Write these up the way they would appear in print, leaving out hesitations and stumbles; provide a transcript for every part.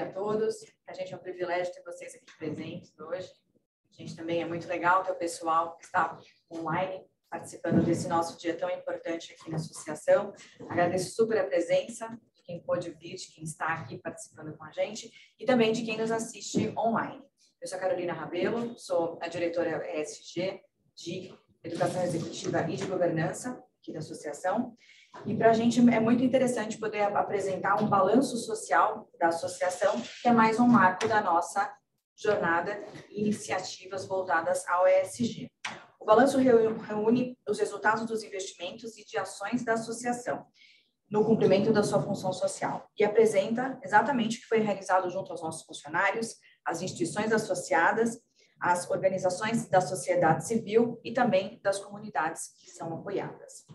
dia a todos. A gente é um privilégio ter vocês aqui presentes hoje. A gente também é muito legal ter o pessoal que está online participando desse nosso dia tão importante aqui na associação. Agradeço super a presença de quem pôde vir, de quem está aqui participando com a gente e também de quem nos assiste online. Eu sou a Carolina Rabelo, sou a diretora ESG de Educação Executiva e de Governança aqui da associação. E para a gente é muito interessante poder apresentar um balanço social da associação, que é mais um marco da nossa jornada e iniciativas voltadas ao ESG. O balanço reúne os resultados dos investimentos e de ações da associação no cumprimento da sua função social e apresenta exatamente o que foi realizado junto aos nossos funcionários, as instituições associadas, as organizações da sociedade civil e também das comunidades que são apoiadas.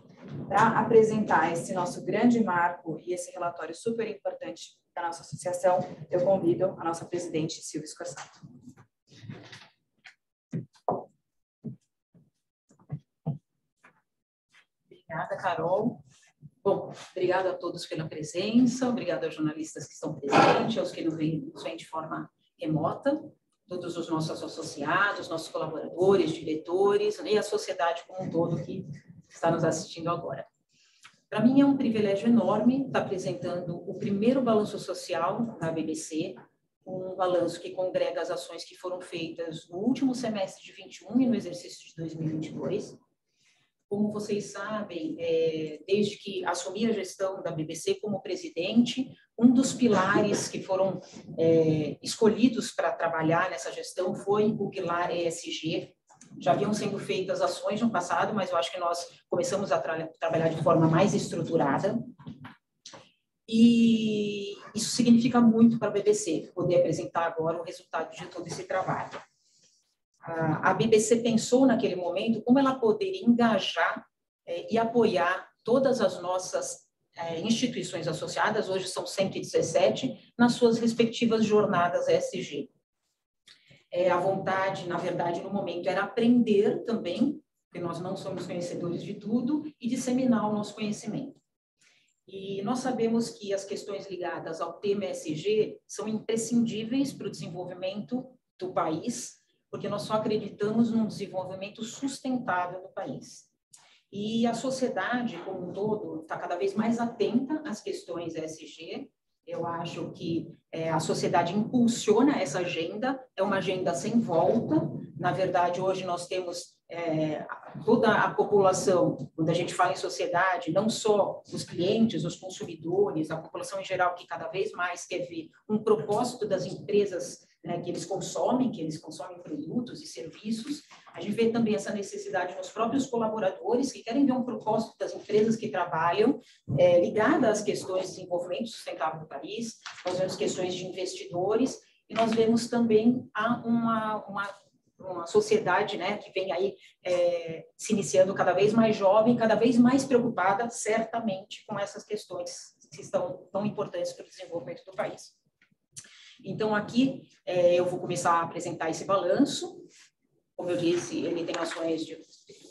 Para apresentar esse nosso grande marco e esse relatório super importante da nossa associação, eu convido a nossa presidente, Silvia Scorsato. Obrigada, Carol. Bom, obrigada a todos pela presença, obrigada aos jornalistas que estão presentes, aos que nos vêm de forma remota, todos os nossos associados, nossos colaboradores, diretores e a sociedade como um todo que está nos assistindo agora. Para mim é um privilégio enorme estar apresentando o primeiro balanço social da BBC, um balanço que congrega as ações que foram feitas no último semestre de 21 e no exercício de 2022. Como vocês sabem, desde que assumi a gestão da BBC como presidente, um dos pilares que foram escolhidos para trabalhar nessa gestão foi o pilar ESG. Já haviam sendo feitas ações no passado, mas eu acho que nós começamos a trabalhar de forma mais estruturada. E isso significa muito para a BBC, poder apresentar agora o resultado de todo esse trabalho. A BBC pensou naquele momento como ela poderia engajar e apoiar todas as nossas instituições associadas, hoje são 117, nas suas respectivas jornadas ESG. A vontade, na verdade, no momento, era aprender também, porque nós não somos conhecedores de tudo, e disseminar o nosso conhecimento. E nós sabemos que as questões ligadas ao tema ESG são imprescindíveis para o desenvolvimento do país, porque nós só acreditamos num desenvolvimento sustentável do país. E a sociedade, como um todo, está cada vez mais atenta às questões ESG. Eu acho que a sociedade impulsiona essa agenda, é uma agenda sem volta. Na verdade, hoje nós temos toda a população, quando a gente fala em sociedade, não só os clientes, os consumidores, a população em geral, que cada vez mais quer ver um propósito das empresas que eles consomem produtos e serviços. A gente vê também essa necessidade nos próprios colaboradores que querem ver um propósito das empresas que trabalham ligada às questões de desenvolvimento sustentável do país. Nós vemos questões de investidores e nós vemos também uma sociedade que vem aí se iniciando cada vez mais jovem, cada vez mais preocupada, certamente, com essas questões que estão tão importantes para o desenvolvimento do país. Então, aqui eu vou começar a apresentar esse balanço. Como eu disse, ele tem ações de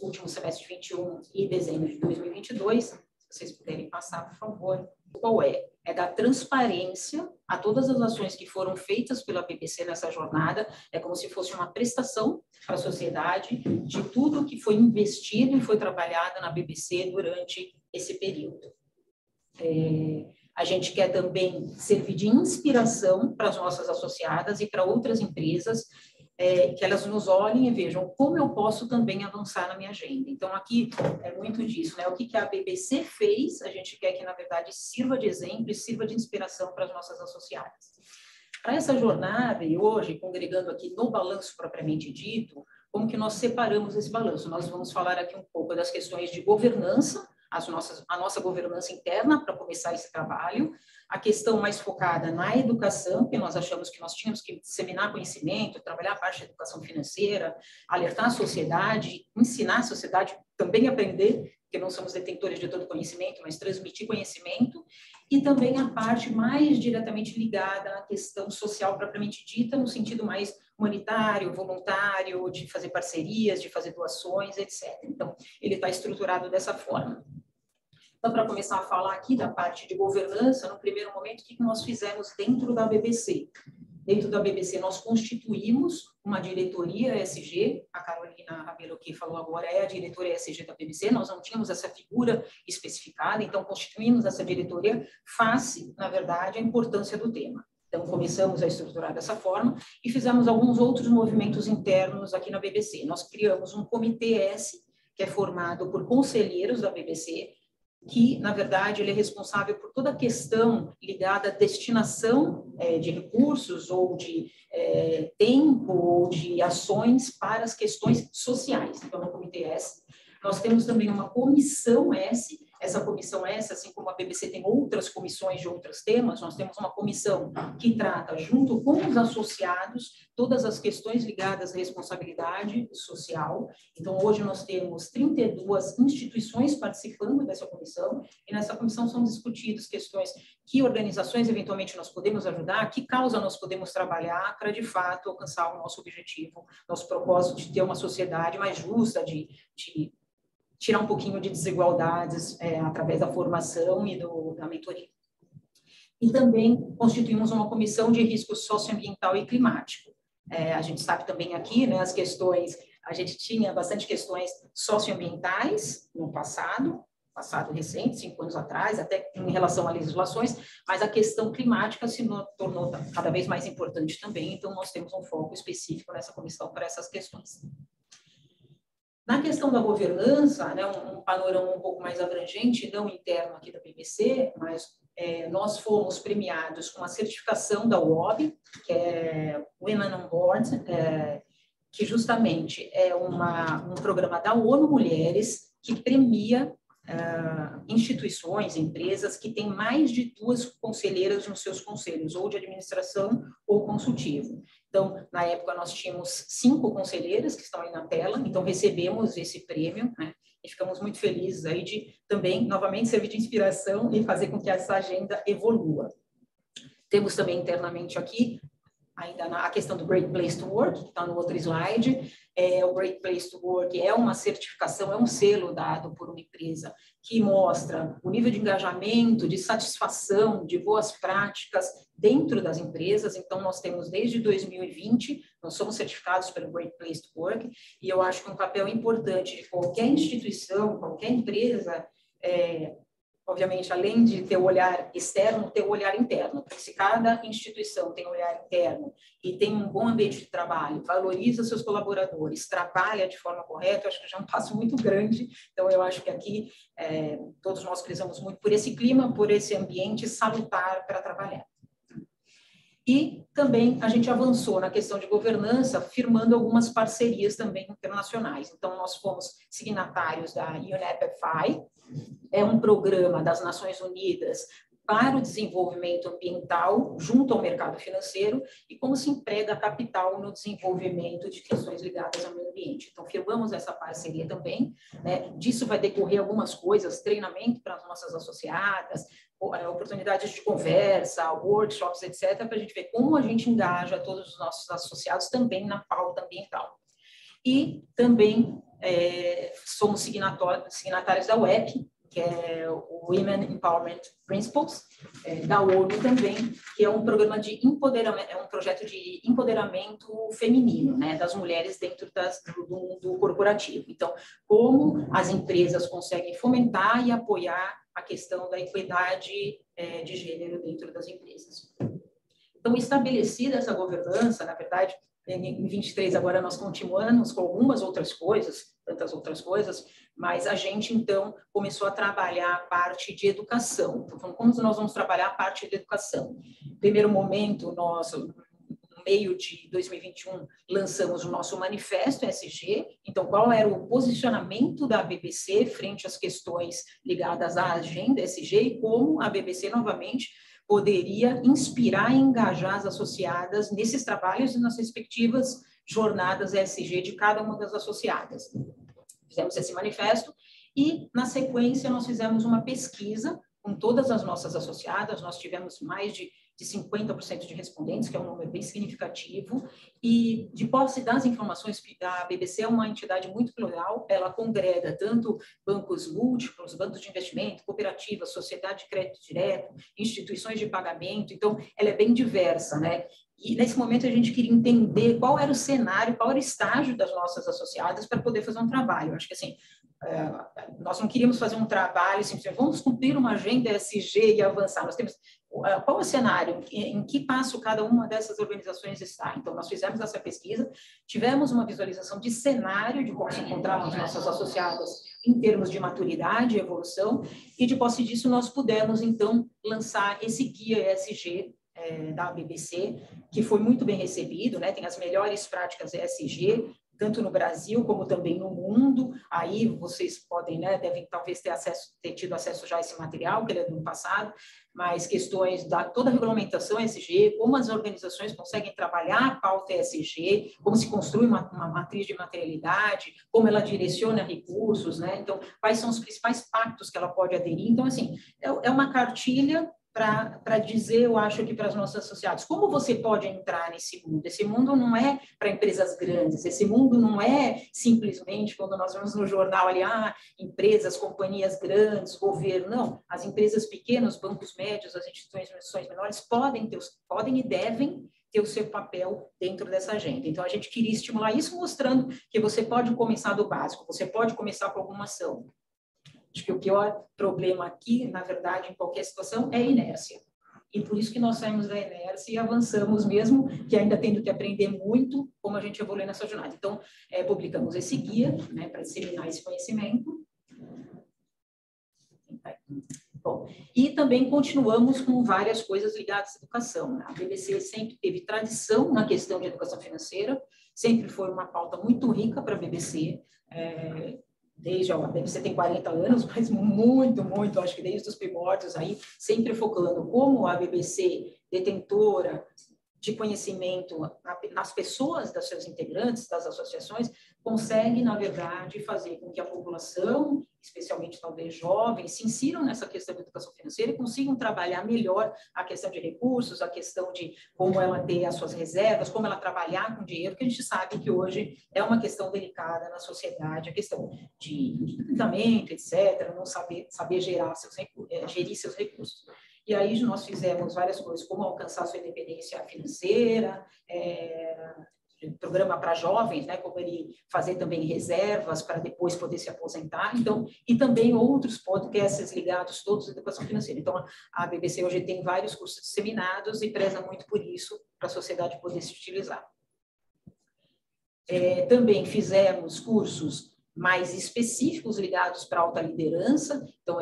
último semestre de 21 e dezembro de 2022. Se vocês puderem passar, por favor. Qual é? É da transparência a todas as ações que foram feitas pela BBC nessa jornada. É como se fosse uma prestação para a sociedade de tudo que foi investido e foi trabalhado na BBC durante esse período. A gente quer também servir de inspiração para as nossas associadas e para outras empresas, que elas nos olhem e vejam como eu posso também avançar na minha agenda. Então, aqui é muito disso, O que a BBC fez, a gente quer que, na verdade, sirva de exemplo e sirva de inspiração para as nossas associadas. Para essa jornada, e hoje, congregando aqui no balanço propriamente dito, como que nós separamos esse balanço? Nós vamos falar aqui um pouco das questões de governança, a nossa governança interna para começar esse trabalho, a questão mais focada na educação, que nós achamos que nós tínhamos que disseminar conhecimento, trabalhar a parte da educação financeira, alertar a sociedade, ensinar a sociedade também a aprender, porque não somos detentores de todo conhecimento, mas transmitir conhecimento, e também a parte mais diretamente ligada à questão social propriamente dita, no sentido mais humanitário, voluntário, de fazer parcerias, de fazer doações, etc. Então, ele está estruturado dessa forma. Então, para começar a falar aqui da parte de governança, no primeiro momento, o que nós fizemos dentro da BBC? Dentro da BBC, nós constituímos uma diretoria ESG, a Carolina Rabelo, que falou agora, é a diretora ESG da BBC, nós não tínhamos essa figura especificada, então constituímos essa diretoria face, na verdade, à importância do tema. Então, começamos a estruturar dessa forma e fizemos alguns outros movimentos internos aqui na BBC. Nós criamos um comitê S, que é formado por conselheiros da BBC, que, na verdade, ele é responsável por toda a questão ligada à destinação de recursos ou de tempo ou de ações para as questões sociais. Então, no Comitê S, nós temos também uma comissão S. Essa comissão S, assim como a BBC tem outras comissões de outros temas, nós temos uma comissão que trata, junto com os associados, todas as questões ligadas à responsabilidade social. Então, hoje nós temos 32 instituições participando dessa comissão, e nessa comissão são discutidas questões que organizações, eventualmente, nós podemos ajudar, que causa nós podemos trabalhar para, de fato, alcançar o nosso objetivo, nosso propósito de ter uma sociedade mais justa, de tirar um pouquinho de desigualdades através da formação e da mentoria. E também constituímos uma comissão de risco socioambiental e climático. A gente sabe também aqui, né, as questões, a gente tinha bastante questões socioambientais no passado recente, 5 anos atrás, até em relação a legislações, mas a questão climática se tornou cada vez mais importante também, então nós temos um foco específico nessa comissão para essas questões. Na questão da governança, né, um panorama um pouco mais abrangente, não interno aqui da BBC, mas nós fomos premiados com a certificação da UOB, que é Women on Board, que justamente é um programa da ONU Mulheres que premia instituições, empresas que têm mais de 2 conselheiras nos seus conselhos, ou de administração ou consultivo. Então, na época, nós tínhamos 5 conselheiras que estão aí na tela, então recebemos esse prêmio, né? E ficamos muito felizes aí de também, novamente, servir de inspiração e fazer com que essa agenda evolua. Temos também internamente aqui ainda a questão do Great Place to Work, que está no outro slide. O Great Place to Work é uma certificação, é um selo dado por uma empresa que mostra o nível de engajamento, de satisfação, de boas práticas dentro das empresas. Então, nós temos desde 2020, nós somos certificados pelo Great Place to Work, e eu acho que um papel importante de qualquer instituição, qualquer empresa, obviamente, além de ter o olhar externo, ter o olhar interno. Porque se cada instituição tem um olhar interno e tem um bom ambiente de trabalho, valoriza seus colaboradores, trabalha de forma correta, eu acho que já é um passo muito grande. Então, eu acho que aqui todos nós prezamos muito por esse clima, por esse ambiente salutar para trabalhar. E também a gente avançou na questão de governança, firmando algumas parcerias também internacionais. Então, nós fomos signatários da UNEP-FI, é um programa das Nações Unidas para o desenvolvimento ambiental junto ao mercado financeiro e como se emprega capital no desenvolvimento de questões ligadas ao meio ambiente. Então, firmamos essa parceria também, né? Disso vai decorrer algumas coisas, treinamento para as nossas associadas, oportunidades de conversa, workshops, etc., para a gente ver como a gente engaja todos os nossos associados também na pauta ambiental. E também somos signatários da WEP, que é o Women Empowerment Principles, da ONU também, que é um programa de empoderamento, é um projeto de empoderamento feminino, né, das mulheres dentro do mundo corporativo. Então, como as empresas conseguem fomentar e apoiar a questão da equidade de gênero dentro das empresas. Então, estabelecida essa governança, na verdade, em 23 agora nós continuamos com algumas outras coisas, tantas outras coisas, mas a gente, então, começou a trabalhar a parte de educação. Então, como nós vamos trabalhar a parte de educação? No primeiro momento, nós, no meio de 2021, lançamos o nosso manifesto ESG. Então, qual era o posicionamento da BBC frente às questões ligadas à agenda ESG e como a BBC, novamente, poderia inspirar e engajar as associadas nesses trabalhos e nas respectivas jornadas ESG de cada uma das associadas. Fizemos esse manifesto e, na sequência, nós fizemos uma pesquisa com todas as nossas associadas. Nós tivemos mais de de 50% de respondentes, que é um número bem significativo, e de posse das informações, a BBC é uma entidade muito plural, ela congrega tanto bancos múltiplos, bancos de investimento, cooperativas, sociedade de crédito direto, instituições de pagamento, então ela é bem diversa, né? E nesse momento a gente queria entender qual era o cenário, qual era o estágio das nossas associadas para poder fazer um trabalho. Eu acho que assim, nós não queríamos fazer um trabalho simplesmente, vamos cumprir uma agenda ESG e avançar. Nós temos qual é o cenário, em que passo cada uma dessas organizações está. Então, nós fizemos essa pesquisa, tivemos uma visualização de cenário de como se encontravam as nossas associadas em termos de maturidade e evolução, e de posse disso nós pudemos, então, lançar esse guia ESG da BBC, que foi muito bem recebido, né? Tem as melhores práticas ESG, tanto no Brasil como também no mundo. Aí vocês podem, né, devem talvez ter tido acesso já a esse material, que ele é do ano passado, mas questões da toda a regulamentação ESG, como as organizações conseguem trabalhar a pauta ESG, como se construi uma matriz de materialidade, como ela direciona recursos, né? Então, quais são os principais pactos que ela pode aderir. Então, assim, é uma cartilha para dizer, eu acho, aqui para as nossas associadas, como você pode entrar nesse mundo? Esse mundo não é para empresas grandes, esse mundo não é simplesmente, quando nós vemos no jornal ali, empresas, companhias grandes, governo, não. As empresas pequenas, bancos médios, as instituições menores podem e devem ter o seu papel dentro dessa agenda. Então, a gente queria estimular isso, mostrando que você pode começar do básico, você pode começar com alguma ação. Acho que o pior problema aqui, na verdade, em qualquer situação, é a inércia. E por isso que nós saímos da inércia e avançamos mesmo, que ainda tendo que aprender muito como a gente evolui nessa jornada. Então, publicamos esse guia, né, para disseminar esse conhecimento. Bom, e também continuamos com várias coisas ligadas à educação. A BBC sempre teve tradição na questão de educação financeira, sempre foi uma pauta muito rica para a BBC, desde a BBC tem 40 anos, mas muito, acho que desde os primórdios aí, sempre focando como a BBC detentora de conhecimento nas pessoas das seus integrantes, das associações, consegue, na verdade, fazer com que a população, especialmente talvez jovens, se insiram nessa questão de educação financeira e consigam trabalhar melhor a questão de recursos, a questão de como ela ter as suas reservas, como ela trabalhar com dinheiro, que a gente sabe que hoje é uma questão delicada na sociedade, a questão de endividamento, etc., não saber gerir seus recursos. E aí nós fizemos várias coisas, como alcançar sua independência financeira, programa para jovens, né, como ele fazer também reservas para depois poder se aposentar, então, e também outros podcasts ligados todos à educação financeira. Então, a BBC hoje tem vários cursos disseminados e preza muito por isso, para a sociedade poder se utilizar. Também fizemos cursos mais específicos ligados para alta liderança, então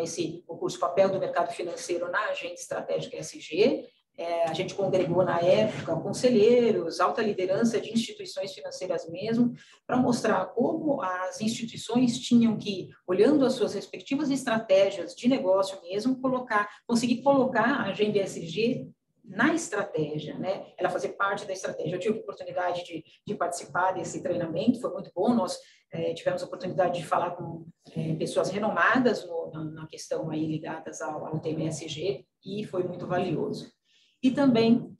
o curso Papel do Mercado Financeiro na Agenda Estratégica ESG, a gente congregou na época conselheiros, alta liderança de instituições financeiras mesmo, para mostrar como as instituições tinham que, olhando as suas respectivas estratégias de negócio mesmo, conseguir colocar a agenda ESG na estratégia, né? Ela fazer parte da estratégia. Eu tive a oportunidade de participar desse treinamento, foi muito bom, nós tivemos a oportunidade de falar com pessoas renomadas na questão aí ligadas ao tema ESG e foi muito valioso. E também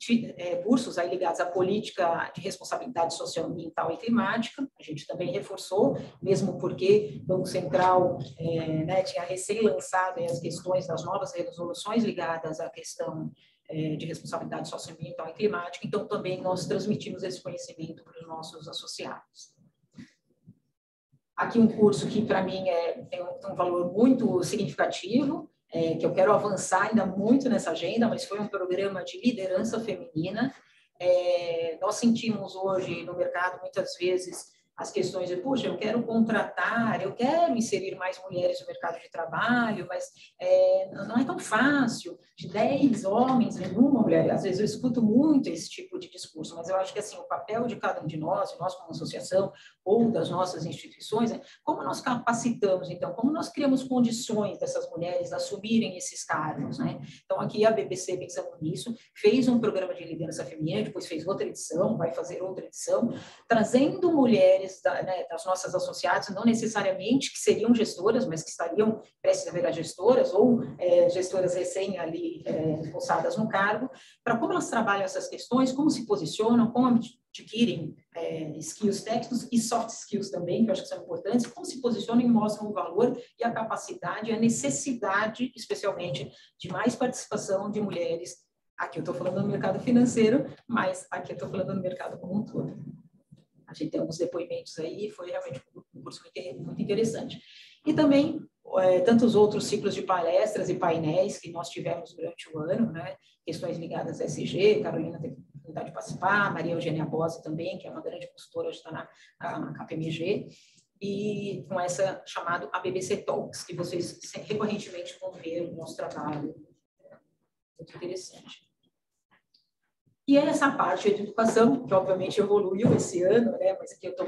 cursos aí ligados à política de responsabilidade socioambiental e climática, a gente também reforçou, mesmo porque o Banco Central né, tinha recém-lançado as questões das novas resoluções ligadas à questão de responsabilidade socioambiental e climática, então também nós transmitimos esse conhecimento para os nossos associados. Aqui um curso que para mim tem um valor muito significativo, que eu quero avançar ainda muito nessa agenda, mas foi um programa de liderança feminina. Nós sentimos hoje no mercado muitas vezes as questões de, puxa, eu quero contratar, eu quero inserir mais mulheres no mercado de trabalho, mas não é tão fácil, de 10 homens, nenhuma mulher. Às vezes eu escuto muito esse tipo de discurso, mas eu acho que assim, o papel de cada um de nós como associação, ou das nossas instituições, como nós capacitamos, então, como nós criamos condições dessas mulheres assumirem esses cargos, né? Então, aqui a BBC, pensando nisso, fez um programa de liderança feminina, depois fez outra edição, vai fazer outra edição, trazendo mulheres nomes das nossas associadas, não necessariamente que seriam gestoras, mas que estariam prestes a virar gestoras ou gestoras recém ali postadas no cargo, para como elas trabalham essas questões, como se posicionam, como adquirem skills técnicos e soft skills também, que eu acho que são importantes, como se posicionam e mostram o valor e a capacidade e a necessidade, especialmente, de mais participação de mulheres. Aqui eu estou falando no mercado financeiro, mas aqui eu estou falando no mercado como um todo. A gente tem alguns depoimentos aí, foi realmente um curso muito interessante. E também tantos outros ciclos de palestras e painéis que nós tivemos durante o ano, né? Questões ligadas à SG, Carolina teve a oportunidade de participar, Maria Eugênia Bossi também, que é uma grande consultora, hoje está na KPMG, e com essa chamada ABBC Talks, que vocês recorrentemente vão ver no nosso trabalho. Muito interessante. E essa parte de educação, que obviamente evoluiu esse ano, né? Mas aqui eu estou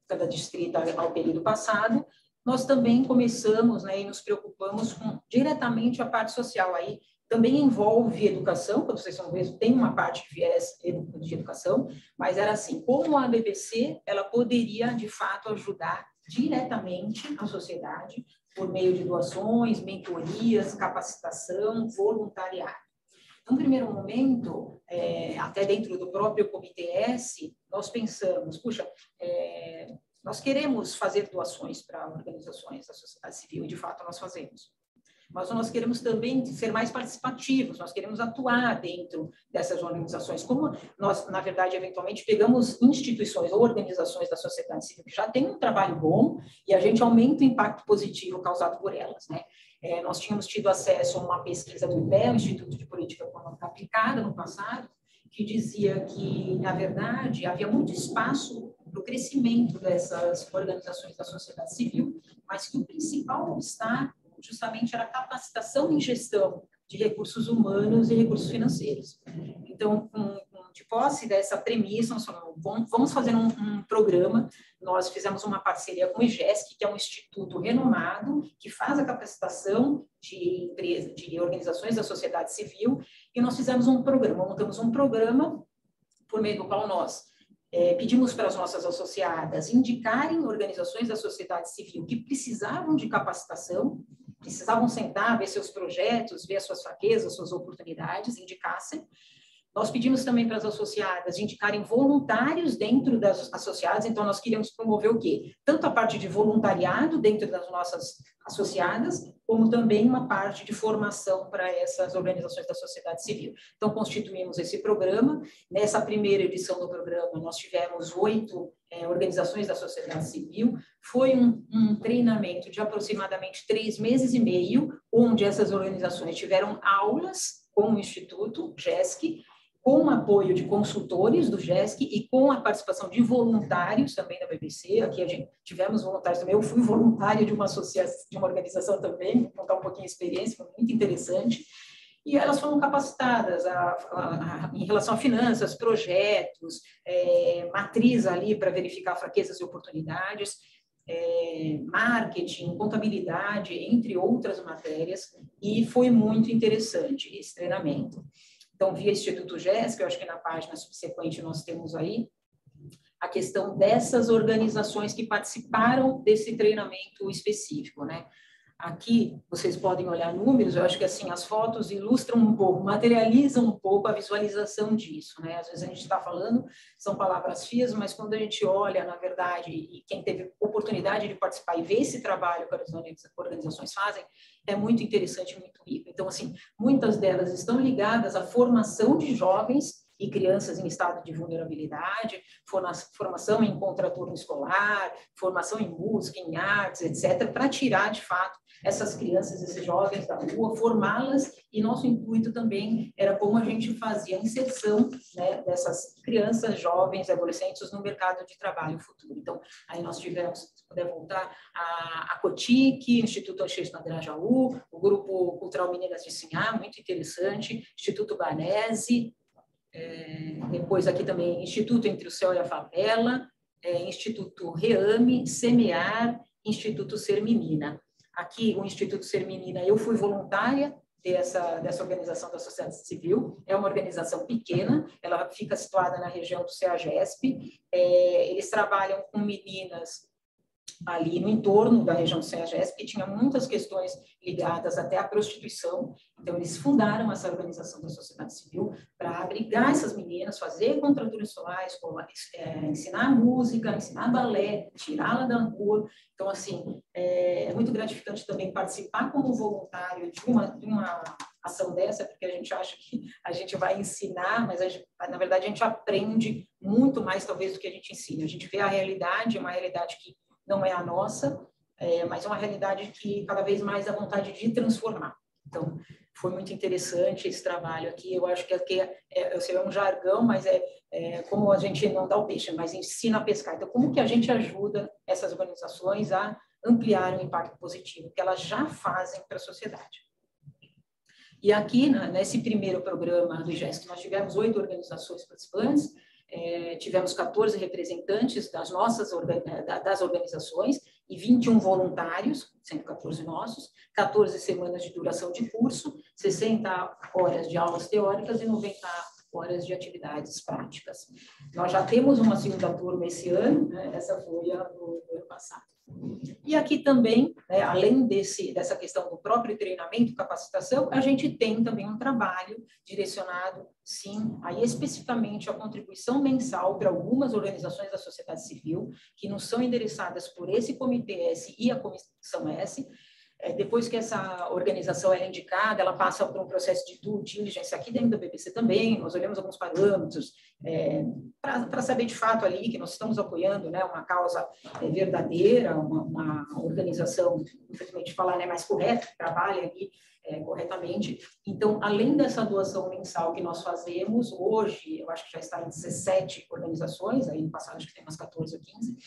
cada distrito ao período passado, nós também começamos, né, e nos preocupamos com diretamente a parte social. Aí também envolve educação, quando vocês vão ver, tem uma parte de viés de educação, mas era assim, como a ABBC, ela poderia, de fato, ajudar diretamente a sociedade por meio de doações, mentorias, capacitação, voluntariado. Num primeiro momento, até dentro do próprio Comitê S, nós pensamos, puxa, nós queremos fazer doações para organizações da sociedade civil, e de fato nós fazemos. Mas nós queremos também ser mais participativos, nós queremos atuar dentro dessas organizações. Como nós, na verdade, eventualmente pegamos instituições ou organizações da sociedade civil que já têm um trabalho bom e a gente aumenta o impacto positivo causado por elas, né? Nós tínhamos tido acesso a uma pesquisa do IPE, o Instituto de Política Econômica Aplicada, no passado, que dizia que, na verdade, havia muito espaço para o crescimento dessas organizações da sociedade civil, mas que o principal obstáculo justamente era a capacitação em gestão de recursos humanos e recursos financeiros. Então, de posse dessa premissa, nós falamos, vamos fazer um programa. Nós fizemos uma parceria com o IGESC, que é um instituto renomado, que faz a capacitação de empresas, de organizações da sociedade civil, e nós fizemos um programa, montamos um programa por meio do qual nós pedimos para as nossas associadas indicarem organizações da sociedade civil que precisavam de capacitação, precisavam sentar, ver seus projetos, ver as suas fraquezas, suas oportunidades, indicassem. Nós pedimos também para as associadas indicarem voluntários dentro das associadas, então nós queríamos promover o quê? Tanto a parte de voluntariado dentro das nossas associadas, como também uma parte de formação para essas organizações da sociedade civil. Então, constituímos esse programa. Nessa primeira edição do programa, nós tivemos 8 organizações da sociedade civil. Foi um treinamento de aproximadamente 3 meses e meio, onde essas organizações tiveram aulas com o Instituto GESC, com o apoio de consultores do GESC e com a participação de voluntários também da BBC. Aqui a gente tivemos voluntários também. Eu fui voluntária de uma associação, de uma organização também, vou contar um pouquinho a experiência, foi muito interessante. E elas foram capacitadas em relação a finanças, projetos, matriz ali para verificar fraquezas e oportunidades, marketing, contabilidade, entre outras matérias, e foi muito interessante esse treinamento. Então, via Instituto GESC, eu acho que na página subsequente nós temos aí a questão dessas organizações que participaram desse treinamento específico, né? Aqui, vocês podem olhar números, eu acho que assim, as fotos ilustram um pouco, materializam um pouco a visualização disso, né? Às vezes a gente está falando, são palavras fias, mas quando a gente olha, na verdade, e quem teve oportunidade de participar e ver esse trabalho que as organizações fazem, é muito interessante e muito rico. Então, assim, muitas delas estão ligadas à formação de jovens e crianças em estado de vulnerabilidade, formação em contraturno escolar, formação em música, em artes, etc., para tirar, de fato, essas crianças, esses jovens da rua, formá-las, e nosso intuito também era como a gente fazia a inserção, né, dessas crianças, jovens, adolescentes no mercado de trabalho futuro. Então, aí nós tivemos, se puder voltar, a COTIC, Instituto Anchieta na Grajaú, o Grupo Cultural Meninas de Sinhá, muito interessante, Instituto Banese, depois aqui também Instituto Entre o Céu e a Favela, Instituto Reame, Semear, Instituto Ser Menina. Aqui o Instituto Ser Menina eu fui voluntária, dessa organização da sociedade civil. É uma organização pequena, ela fica situada na região do CEAGESP. Eles trabalham com meninas ali no entorno da região do CEAGESP, que tinha muitas questões ligadas até à prostituição. Então, eles fundaram essa organização da sociedade civil para abrigar essas meninas, fazer contratos sexuais, ensinar música, ensinar balé, tirá-la da Ancor. Então, assim, é muito gratificante também participar como voluntário de uma ação dessa, porque a gente acha que a gente vai ensinar, mas na verdade a gente aprende muito mais, talvez, do que a gente ensina. A gente vê a realidade, uma realidade que não é a nossa, mas é uma realidade que cada vez mais dá vontade de transformar. Então, foi muito interessante esse trabalho aqui. Eu acho que aqui eu sei, é um jargão, mas como a gente não dá o peixe, mas ensina a pescar. Então, como que a gente ajuda essas organizações a ampliar o impacto positivo que elas já fazem para a sociedade? E aqui, nesse primeiro programa do IGESC, nós tivemos 8 organizações participantes, tivemos 14 representantes das organizações e 21 voluntários, sendo 14 nossos, 14 semanas de duração de curso, 60 horas de aulas teóricas e 90 horas de atividades práticas. Nós já temos uma segunda turma esse ano, né? Essa foi a do ano passado. E aqui também, né, além dessa questão do próprio treinamento e capacitação, a gente tem também um trabalho direcionado, sim, aí especificamente a contribuição mensal para algumas organizações da sociedade civil, que não são endereçadas por esse Comitê S e a Comissão S. Depois que essa organização é indicada, ela passa por um processo de due diligence aqui dentro da BBC também. Nós olhamos alguns parâmetros para saber de fato ali que nós estamos apoiando, né, uma causa verdadeira, uma organização, infelizmente falar, né, mais correta, que trabalha ali corretamente. Então, além dessa doação mensal que nós fazemos, hoje eu acho que já está em 17 organizações, aí no passado acho que tem umas 14 ou 15,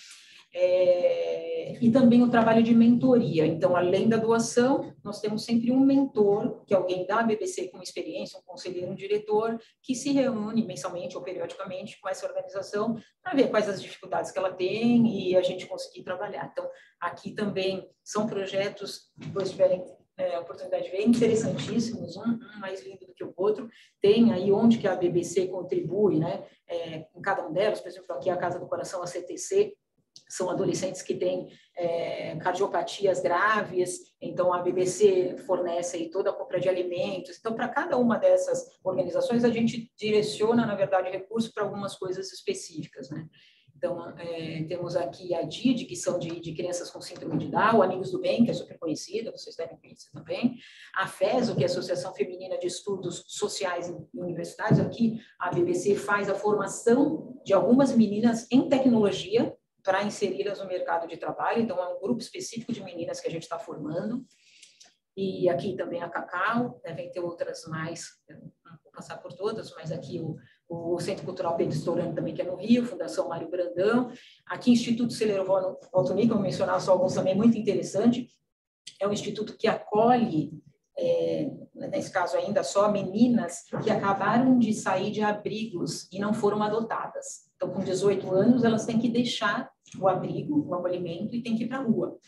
e também o trabalho de mentoria. Então, além da doação, nós temos sempre um mentor, que é alguém da BBC com experiência, um conselheiro, um diretor, que se reúne mensalmente ou periodicamente com essa organização para ver quais as dificuldades que ela tem e a gente conseguir trabalhar. Então, aqui também são projetos, depois tiverem a oportunidade de ver, interessantíssimos, um mais lindo do que o outro. Tem aí onde que a BBC contribui, né? Em cada um delas, por exemplo, aqui a Casa do Coração, a CTC, são adolescentes que têm cardiopatias graves, então a BBC fornece aí toda a compra de alimentos. Então, para cada uma dessas organizações, a gente direciona, na verdade, recursos para algumas coisas específicas, né? Então, temos aqui a DID, que são de crianças com síndrome de Down, o Amigos do Bem, que é super conhecida, vocês devem conhecer também, a FESO, que é a Associação Feminina de Estudos Sociais em Universidades. Aqui a BBC faz a formação de algumas meninas em tecnologia para inseri-las no mercado de trabalho. Então, é um grupo específico de meninas que a gente está formando. E aqui também a Cacau, devem ter outras mais, não vou passar por todas, mas aqui o Centro Cultural Pedro Storani também, que é no Rio, Fundação Mário Brandão. Aqui, Instituto Celerovó Altunic, vou mencionar só alguns também, muito interessante. É um instituto que acolhe, nesse caso ainda só, meninas que acabaram de sair de abrigos e não foram adotadas. Então, com 18 anos, elas têm que deixar o abrigo, o acolhimento, e têm que ir para a rua.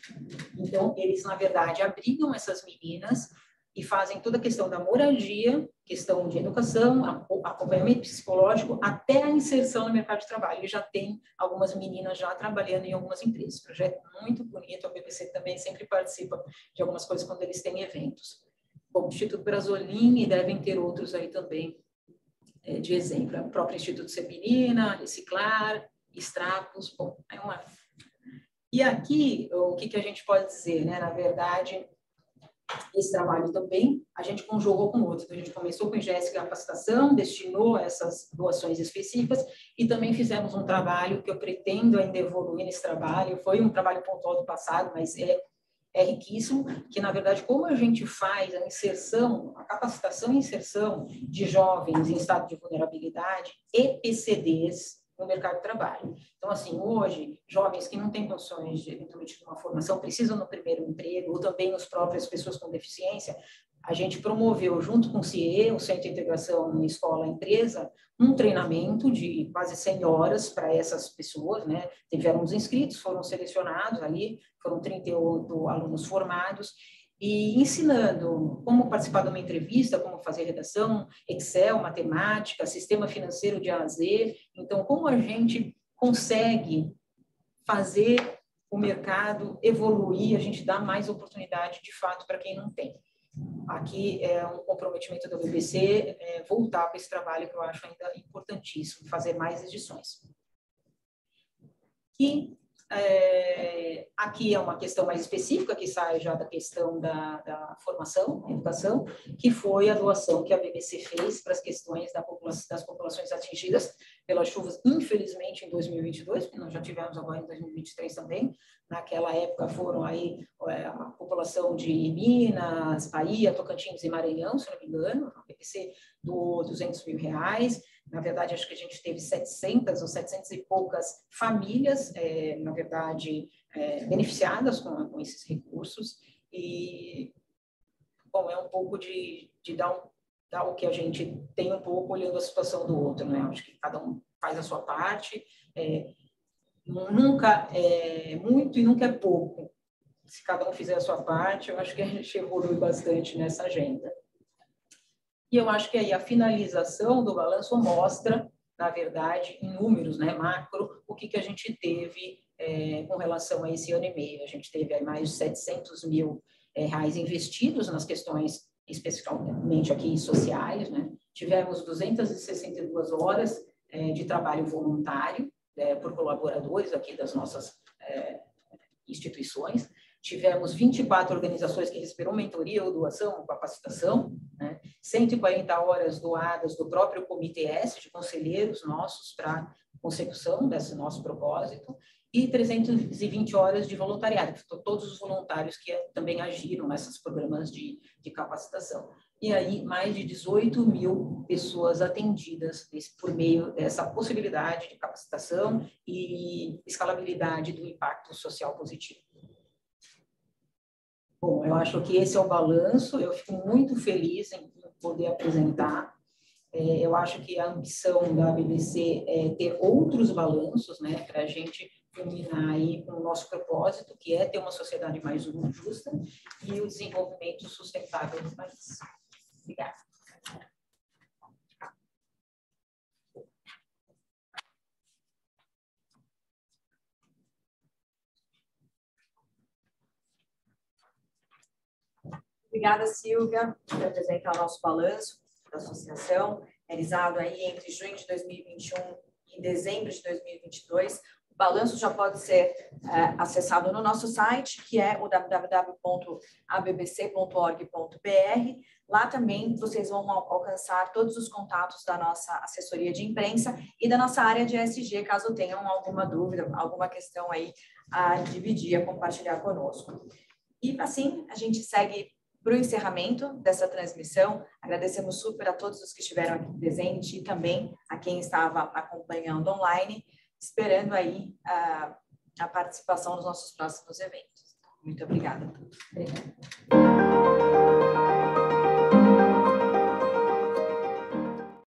Então, eles, na verdade, abrigam essas meninas e fazem toda a questão da moradia, questão de educação, acompanhamento psicológico, até a inserção no mercado de trabalho. E já tem algumas meninas já trabalhando em algumas empresas. Projeto muito bonito, a BBC também sempre participa de algumas coisas quando eles têm eventos. Bom, o Instituto Brasolini, devem ter outros aí também, de exemplo, o próprio Instituto Seminina, Reciclar, Extrapos, bom, é uma... E aqui, o que a gente pode dizer, né? Na verdade, esse trabalho também, a gente conjugou com outros. Então, a gente começou com o IGESC Capacitação, destinou essas doações específicas e também fizemos um trabalho que eu pretendo ainda evoluir nesse trabalho. Foi um trabalho pontual do passado, mas é riquíssimo, que, na verdade, como a gente faz a inserção, a capacitação e inserção de jovens em estado de vulnerabilidade e PCDs no mercado de trabalho. Então, assim, hoje, jovens que não têm condições de, eventualmente, de uma formação, precisam no primeiro emprego, ou também as próprias pessoas com deficiência, a gente promoveu, junto com o CIE, o Centro de Integração Escola-Empresa, um treinamento de quase 100 horas para essas pessoas, né? Tiveram os inscritos, foram selecionados ali, foram 38 alunos formados, e ensinando como participar de uma entrevista, como fazer redação, Excel, matemática, sistema financeiro de A a Z. Então, como a gente consegue fazer o mercado evoluir, a gente dá mais oportunidade, de fato, para quem não tem. Aqui é um comprometimento da BBC voltar para esse trabalho que eu acho ainda importantíssimo, fazer mais edições. E aqui é uma questão mais específica, que sai já da questão da formação, educação, que foi a doação que a BBC fez para as questões das populações atingidas pelas chuvas, infelizmente, em 2022, que nós já tivemos agora em 2023 também. Naquela época foram aí a população de Minas, Bahia, Tocantins e Maranhão, se não me engano. A BBC doou R$200 mil. Na verdade, acho que a gente teve 700 ou 700 e poucas famílias, na verdade, beneficiadas com esses recursos. E, bom, é um pouco de dar o que a gente tem um pouco olhando a situação do outro, né? Acho que cada um faz a sua parte. Nunca é muito e nunca é pouco. Se cada um fizer a sua parte, eu acho que a gente evolui bastante nessa agenda. E eu acho que aí a finalização do balanço mostra, na verdade, em números, né, macro, o que a gente teve com relação a esse ano e meio. A gente teve aí mais de R$700 mil investidos nas questões, especificamente aqui sociais, né? Tivemos 262 horas de trabalho voluntário por colaboradores aqui das nossas instituições. Tivemos 24 organizações que receberam mentoria ou doação ou capacitação, né? 140 horas doadas do próprio Comitê S, de conselheiros nossos, para consecução desse nosso propósito, e 320 horas de voluntariado, todos os voluntários que também agiram nesses programas de capacitação. E aí, mais de 18 mil pessoas atendidas por meio dessa possibilidade de capacitação e escalabilidade do impacto social positivo. Bom, eu acho que esse é o balanço, eu fico muito feliz em poder apresentar. Eu acho que a ambição da BBC é ter outros balanços, né, para a gente culminar aí com o nosso propósito, que é ter uma sociedade mais justa e o desenvolvimento sustentável do país. Obrigada. Obrigada, Silvia, por apresentar o nosso balanço da associação, realizado aí entre junho de 2021 e dezembro de 2022. O balanço já pode ser acessado no nosso site, que é o www.abbc.org.br. Lá também vocês vão alcançar todos os contatos da nossa assessoria de imprensa e da nossa área de ESG, caso tenham alguma dúvida, alguma questão aí a dividir, a compartilhar conosco. E assim, a gente segue para o encerramento dessa transmissão. Agradecemos super a todos os que estiveram aqui presentes e também a quem estava acompanhando online, esperando aí a participação nos nossos próximos eventos. Muito obrigada. Obrigada.